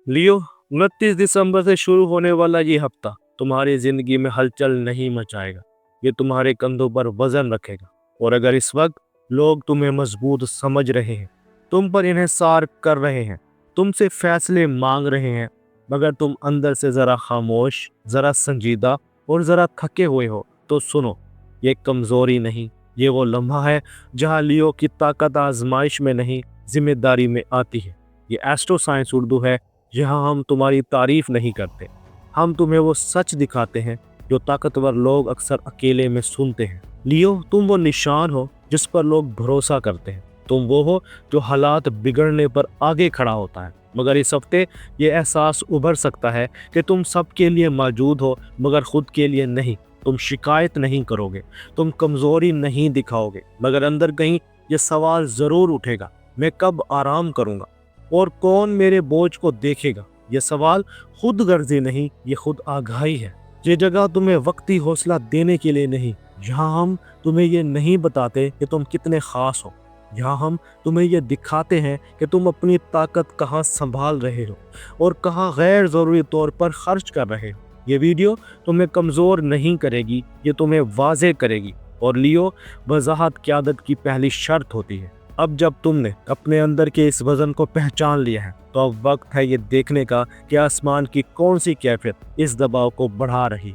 लियो, 29 दिसंबर से शुरू होने वाला ये हफ्ता तुम्हारी जिंदगी में हलचल नहीं मचाएगा। ये तुम्हारे कंधों पर वजन रखेगा। और अगर इस वक्त लोग तुम्हें मजबूत समझ रहे हैं, तुम पर इन्हिसार कर रहे हैं, तुमसे फैसले मांग रहे हैं, मगर तुम अंदर से जरा खामोश, जरा संजीदा और जरा थके हुए हो, तो सुनो, ये कमजोरी नहीं, ये वो लम्हा है जहां लियो की ताकत आजमाइश में नहीं, जिम्मेदारी में आती है। ये एस्ट्रो साइंस उर्दू है। यहाँ हम तुम्हारी तारीफ नहीं करते, हम तुम्हें वो सच दिखाते हैं जो ताकतवर लोग अक्सर अकेले में सुनते हैं। लियो, तुम वो निशान हो जिस पर लोग भरोसा करते हैं। तुम वो हो जो हालात बिगड़ने पर आगे खड़ा होता है। मगर इस हफ्ते ये एहसास उभर सकता है कि तुम सबके लिए मौजूद हो, मगर खुद के लिए नहीं। तुम शिकायत नहीं करोगे, तुम कमजोरी नहीं दिखाओगे, मगर अंदर कहीं ये सवाल जरूर उठेगा, मैं कब आराम करूंगा और कौन मेरे बोझ को देखेगा। ये सवाल खुद गर्जी नहीं, ये खुद आगाही है। ये जगह तुम्हें वक्ती हौसला देने के लिए नहीं, यहाँ हम तुम्हें ये नहीं बताते कि तुम कितने खास हो। यहाँ हम तुम्हें ये दिखाते हैं कि तुम अपनी ताकत कहाँ संभाल रहे हो और कहाँ गैर ज़रूरी तौर पर खर्च कर रहे हो। ये वीडियो तुम्हें कमज़ोर नहीं करेगी, ये तुम्हें वाज़े करेगी। और लियो, वजाहत क़यादत की पहली शर्त होती है। अब जब तुमने अपने अंदर के इस वजन को पहचान लिया है, तो अब वक्त है ये देखने का कि आसमान की कौन सी कैफियत इस दबाव को बढ़ा रही।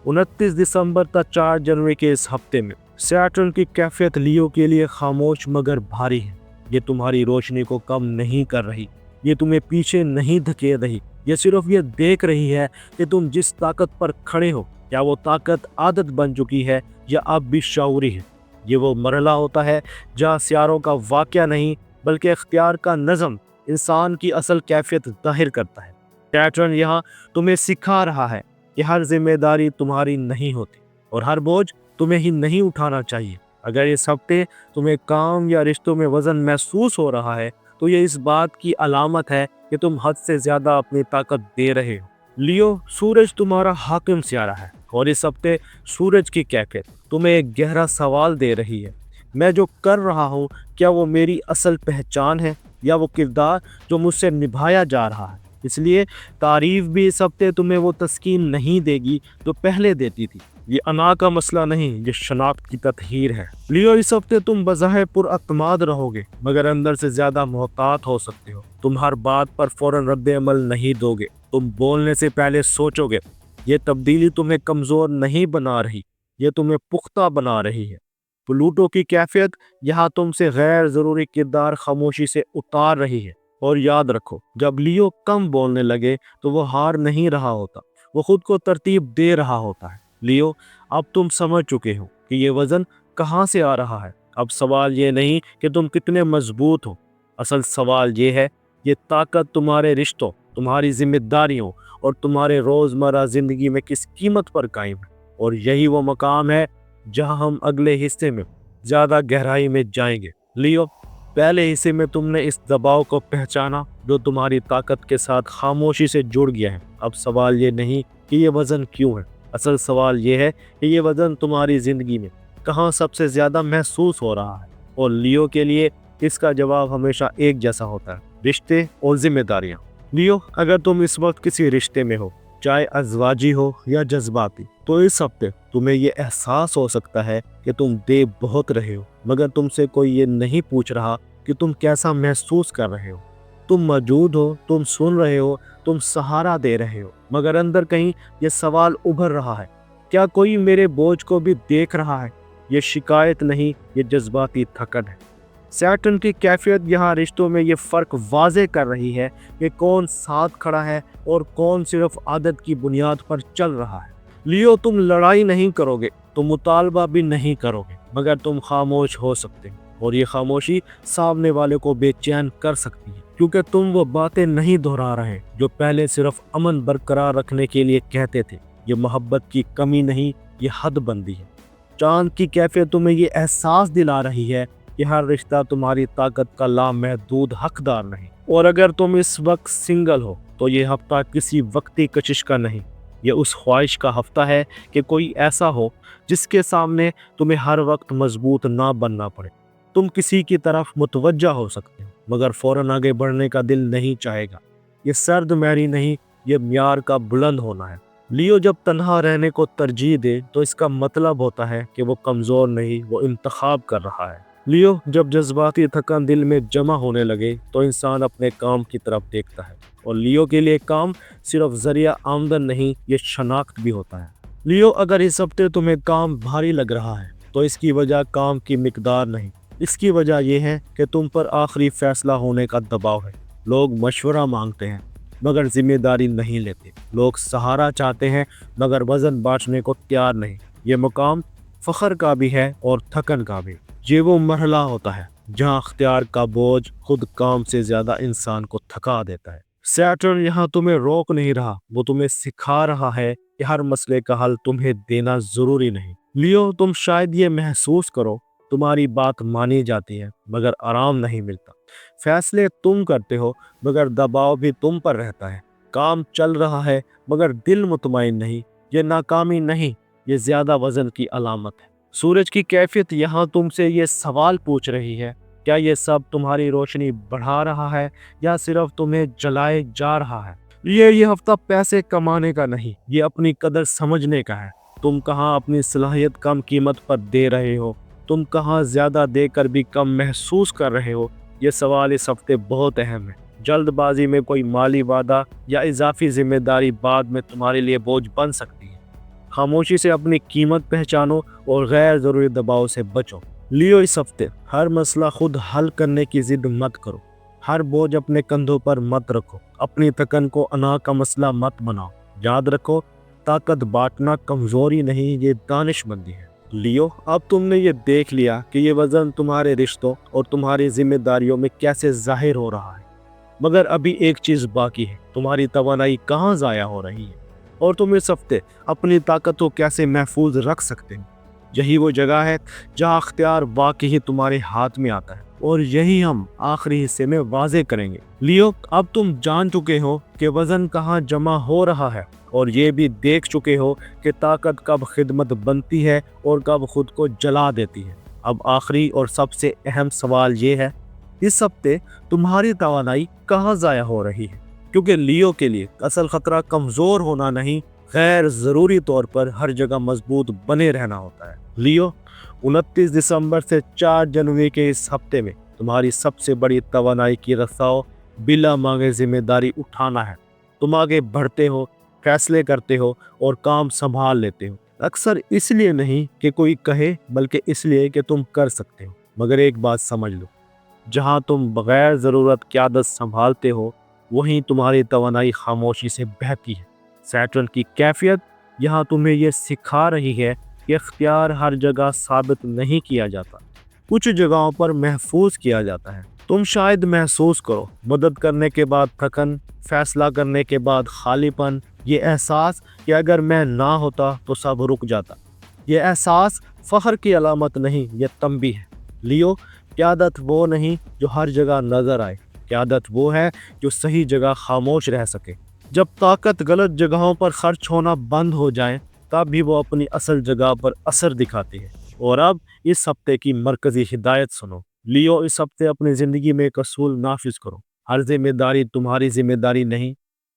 29 दिसंबर तक 4 जनवरी के इस हफ्ते में सैटर्न की कैफियत लियो के लिए खामोश मगर भारी है। ये तुम्हारी रोशनी को कम नहीं कर रही, ये तुम्हें पीछे नहीं धकेल रही, ये सिर्फ ये देख रही है कि तुम जिस ताकत पर खड़े हो, क्या वो ताकत आदत बन चुकी है या अब भी शऊरी है। ये वो मरहला होता है जहाँ सियारों का वाक़या नहीं बल्कि इख्तियार का नज़म इंसान की असल कैफियत ज़ाहिर करता है। सैटर्न यहाँ तुम्हें सिखा रहा है कि हर जिम्मेदारी तुम्हारी नहीं होती और हर बोझ तुम्हें ही नहीं उठाना चाहिए। अगर इस हफ्ते तुम्हें काम या रिश्तों में वजन महसूस हो रहा है, तो ये इस बात की अलामत है कि तुम हद से ज़्यादा अपनी ताकत दे रहे हो। लियो, सूरज तुम्हारा हाकिम सियारा है और इस हफ्ते सूरज की कैफियत तुम्हें एक गहरा सवाल दे रही है। मैं जो कर रहा हूँ, क्या वो मेरी असल पहचान है या वो किरदार जो मुझसे निभाया जा रहा है। इसलिए तारीफ भी इस हफ्ते तुम्हें वो तस्कीन नहीं देगी जो पहले देती थी। ये अना का मसला नहीं, ये शनाख्त की तत्हीर है। लियो, इस हफ्ते तुम बज़ाहिर पुरअतमाद रहोगे, मगर अंदर से ज्यादा मोहतात हो सकते हो। तुम हर बात पर फौरन रद्द अमल नहीं दोगे, तुम बोलने से पहले सोचोगे। ये तब्दीली तुम्हें कमजोर नहीं बना रही, ये तुम्हें पुख्ता बना रही है। प्लूटो की कैफियत यहाँ तुमसे गैर ज़रूरी किरदार खामोशी से उतार रही है। और याद रखो, जब लियो कम बोलने लगे तो वो हार नहीं रहा होता, वो खुद को तरतीब दे रहा होता है। लियो, अब तुम समझ चुके हो कि ये वज़न कहाँ से आ रहा है। अब सवाल ये नहीं कि तुम कितने मजबूत हो, असल सवाल ये है, ये ताकत तुम्हारे रिश्तों, तुम्हारी जिम्मेदारियों और तुम्हारे रोज़मर्रा ज़िंदगी में किस कीमत पर कायम है। और यही वो मकाम है जहां हम अगले हिस्से में ज़्यादा गहराई में जाएंगे। लियो, पहले हिस्से में तुमने इस दबाव को पहचाना जो तुम्हारी ताकत के साथ खामोशी से जुड़ गया है। अब सवाल ये नहीं कि ये वज़न क्यों है, असल सवाल ये है कि ये वज़न तुम्हारी ज़िंदगी में कहाँ सबसे ज़्यादा महसूस हो रहा है। और लियो के लिए इसका जवाब हमेशा एक जैसा होता है, रिश्ते और जिम्मेदारियाँ। लियो, अगर तुम इस वक्त किसी रिश्ते में हो, चाहे अज़वाजी हो या जज्बाती, तो इस हफ्ते तुम्हें ये एहसास हो सकता है कि तुम दे बहुत रहे हो, मगर तुमसे कोई ये नहीं पूछ रहा कि तुम कैसा महसूस कर रहे हो। तुम मौजूद हो, तुम सुन रहे हो, तुम सहारा दे रहे हो, मगर अंदर कहीं ये सवाल उभर रहा है, क्या कोई मेरे बोझ को भी देख रहा है। ये शिकायत नहीं, ये जज्बाती थकन है। सैटर्न की कैफियत यहाँ रिश्तों में ये फ़र्क वाज़े कर रही है कि कौन साथ खड़ा है और कौन सिर्फ आदत की बुनियाद पर चल रहा है। लियो, तुम लड़ाई नहीं करोगे, तुम मुतालबा भी नहीं करोगे, मगर तुम खामोश हो सकते हो। और ये खामोशी सामने वाले को बेचैन कर सकती है, क्योंकि तुम वो बातें नहीं दोहरा रहे जो पहले सिर्फ अमन बरकरार रखने के लिए कहते थे। ये मोहब्बत की कमी नहीं, ये हदबंदी है। चांद की कैफियत तुम्हें ये एहसास दिला रही है कि हर रिश्ता तुम्हारी ताकत का लामहदूद हकदार नहीं। और अगर तुम इस वक्त सिंगल हो, तो ये हफ्ता किसी वक्ती कशिश का नहीं, ये उस ख्वाहिश का हफ्ता है कि कोई ऐसा हो जिसके सामने तुम्हें हर वक्त मजबूत ना बनना पड़े। तुम किसी की तरफ मुतवज्जा हो सकते हो, मगर फौरन आगे बढ़ने का दिल नहीं चाहेगा। ये सर्द मैरी नहीं, ये म्यार का बुलंद होना है। लियो जब तन्हा रहने को तरजीह दे तो इसका मतलब होता है कि वो कमज़ोर नहीं, वो इंतखाब कर रहा है। लियो जब जज्बाती थकान दिल में जमा होने लगे तो इंसान अपने काम की तरफ देखता है, और लियो के लिए काम सिर्फ जरिया आमदन नहीं, ये शनाख्त भी होता है। लियो अगर इस हफ्ते तुम्हें काम भारी लग रहा है तो इसकी वजह काम की मिकदार नहीं, इसकी वजह यह है कि तुम पर आखिरी फैसला होने का दबाव है। लोग मशवरा मांगते हैं मगर जिम्मेदारी नहीं लेते, लोग सहारा चाहते हैं मगर वजन बांटने को तैयार नहीं। ये मुकाम फ़ख्र का भी है और थकन का भी। ये वो मरहला होता है जहाँ अख्तियार का बोझ खुद काम से ज़्यादा इंसान को थका देता है। सैटर्न यहाँ तुम्हें रोक नहीं रहा, वो तुम्हें सिखा रहा है कि हर मसले का हल तुम्हें देना ज़रूरी नहीं। लियो तुम शायद ये महसूस करो तुम्हारी बात मानी जाती है मगर आराम नहीं मिलता। फैसले तुम करते हो मगर दबाव भी तुम पर रहता है। काम चल रहा है मगर दिल मुतमईन नहीं। ये नाकामी नहीं, ये ज़्यादा वजन की अलामत है। सूरज की कैफियत यहाँ तुमसे ये सवाल पूछ रही है, क्या ये सब तुम्हारी रोशनी बढ़ा रहा है या सिर्फ तुम्हें जलाए जा रहा है। ये हफ्ता पैसे कमाने का नहीं, ये अपनी कदर समझने का है। तुम कहाँ अपनी सलाहियत कम कीमत पर दे रहे हो, तुम कहाँ ज़्यादा देकर भी कम महसूस कर रहे हो। ये सवाल इस हफ्ते बहुत अहम है। जल्दबाजी में कोई माली वादा या इजाफी जिम्मेदारी बाद में तुम्हारे लिए बोझ बन सकती है। खामोशी से अपनी कीमत पहचानो और गैर ज़रूरी दबाव से बचो। लियो इस हफ्ते हर मसला खुद हल करने की जिद मत करो, हर बोझ अपने कंधों पर मत रखो, अपनी थकन को अना का मसला मत बनाओ। याद रखो, ताकत बांटना कमज़ोरी नहीं, ये दानिशमंदी है। लियो अब तुमने ये देख लिया कि ये वज़न तुम्हारे रिश्तों और तुम्हारी जिम्मेदारियों में कैसे जाहिर हो रहा है, मगर अभी एक चीज़ बाकी है, तुम्हारी तवानाई कहाँ ज़ाया हो रही है और तुम इस हफ्ते अपनी ताकत को कैसे महफूज रख सकते हो। यही वो जगह है जहाँ अख्तियार वाकई ही तुम्हारे हाथ में आता है, और यही हम आखिरी हिस्से में वाजे करेंगे। लियो अब तुम जान चुके हो कि वज़न कहाँ जमा हो रहा है, और ये भी देख चुके हो कि ताकत कब खिदमत बनती है और कब खुद को जला देती है। अब आखिरी और सबसे अहम सवाल ये है, इस हफ्ते तुम्हारी तवानाई कहाँ ज़ाया हो रही है, क्योंकि लियो के लिए असल खतरा कमज़ोर होना नहीं, गैर ज़रूरी तौर पर हर जगह मजबूत बने रहना होता है। लियो 29 दिसंबर से 4 जनवरी के इस हफ्ते में तुम्हारी सबसे बड़ी तवानाई की रसाव बिला मांगे जिम्मेदारी उठाना है। तुम आगे बढ़ते हो, फैसले करते हो और काम संभाल लेते हो, अक्सर इसलिए नहीं कि कोई कहे, बल्कि इसलिए कि तुम कर सकते हो। मगर एक बात समझ लो, जहां तुम बगैर ज़रूरत क़यादत संभालते हो वहीं तुम्हारी तवानाई खामोशी से बहती है। सैटर्न की कैफियत यहाँ तुम्हें यह सिखा रही है कि इख्तियार हर जगह साबित नहीं किया जाता, कुछ जगहों पर महफूज किया जाता है। तुम शायद महसूस करो मदद करने के बाद थकन, फैसला करने के बाद खालीपन, ये एहसास कि अगर मैं ना होता तो सब रुक जाता। ये एहसास फ़ख्र की अलामत नहीं, ये तंबी है। लियो क़यादत वो नहीं जो हर जगह नज़र आए, क़यादत वो है जो सही जगह खामोश रह सके। जब ताकत गलत जगहों पर खर्च होना बंद हो जाए तब भी वो अपनी असल जगह पर असर दिखाती है। और अब इस हफ्ते की मरकज़ी हिदायत सुनो। लियो इस हफ्ते अपनी ज़िंदगी में एक असूल नाफिज करो, हर जिम्मेदारी तुम्हारी जिम्मेदारी नहीं।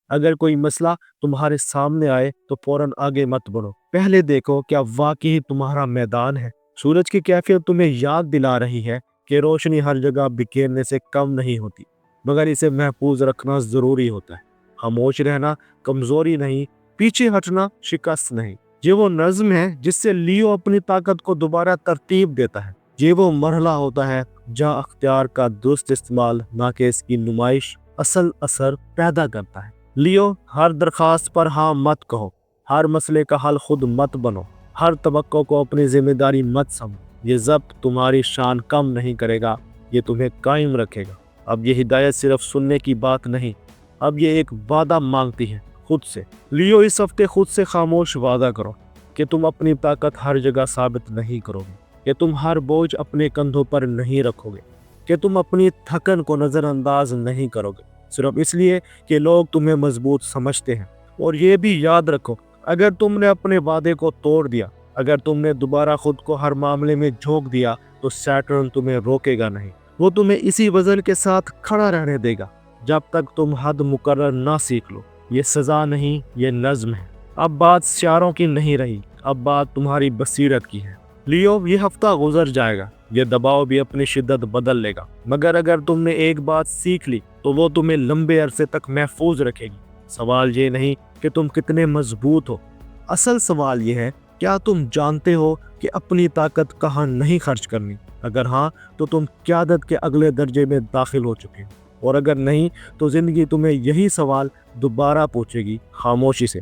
अगर कोई मसला तुम्हारे सामने आए तो फौरन आगे मत बढ़ो, पहले देखो क्या वाकई तुम्हारा मैदान है। सूरज की कैफियत तुम्हें याद दिला रही है कि रोशनी हर जगह बिखेरने से कम नहीं होती, मगर इसे महफूज रखना ज़रूरी होता है। खामोश रहना कमज़ोरी नहीं, पीछे हटना शिकस्त नहीं। ये वो नज़्म है जिससे लियो अपनी ताकत को दोबारा तरतीब देता है। ये वो मरहला होता है जहाँ अख्तियार का दुरुस्त इस्तेमाल ना कि इसकी नुमाइश असल असर पैदा करता है। लियो हर दरख्वास्त पर हाँ मत कहो, हर मसले का हल खुद मत बनो, हर तवक्को को अपनी जिम्मेदारी मत समझो। ये ज़ब्त तुम्हारी शान कम नहीं करेगा, ये तुम्हें कायम रखेगा। अब ये हिदायत सिर्फ सुनने की बात नहीं, अब ये एक वादा मांगती है खुद से। लियो इस हफ्ते खुद से खामोश वादा करो कि तुम अपनी ताकत हर जगह साबित नहीं करोगे, कि तुम हर बोझ अपने कंधों पर नहीं रखोगे, कि तुम अपनी थकन को नज़रअंदाज नहीं करोगे सिर्फ इसलिए कि लोग तुम्हें मजबूत समझते हैं। और ये भी याद रखो, अगर तुमने अपने वादे को तोड़ दिया, अगर तुमने दोबारा खुद को हर मामले में झोंक दिया, तो सैटर्न तुम्हें रोकेगा नहीं, वो तुम्हें इसी वजन के साथ खड़ा रहने देगा। جب تک تم حد مقرر نہ سیکھ لو۔ یہ سزا نہیں، یہ نظم ہے۔ اب بات شعروں کی نہیں رہی، اب بات تمہاری بصیرت کی ہے۔ لیو، یہ ہفتہ گزر جائے گا، یہ دباؤ بھی اپنی شدت بدل لے گا، مگر اگر تم نے ایک بات سیکھ لی تو وہ تمہیں لمبے عرصے تک محفوظ رکھے گی۔ سوال یہ نہیں کہ تم کتنے مضبوط ہو، اصل سوال یہ ہے کیا تم جانتے ہو کہ اپنی طاقت کہاں نہیں خرچ کرنی؟ اگر ہاں تو تم قیادت کے اگلے درجے میں داخل ہو چکے ہو، اور اگر نہیں تو زندگی تمہیں یہی سوال دوبارہ پوچھے گی، خاموشی سے۔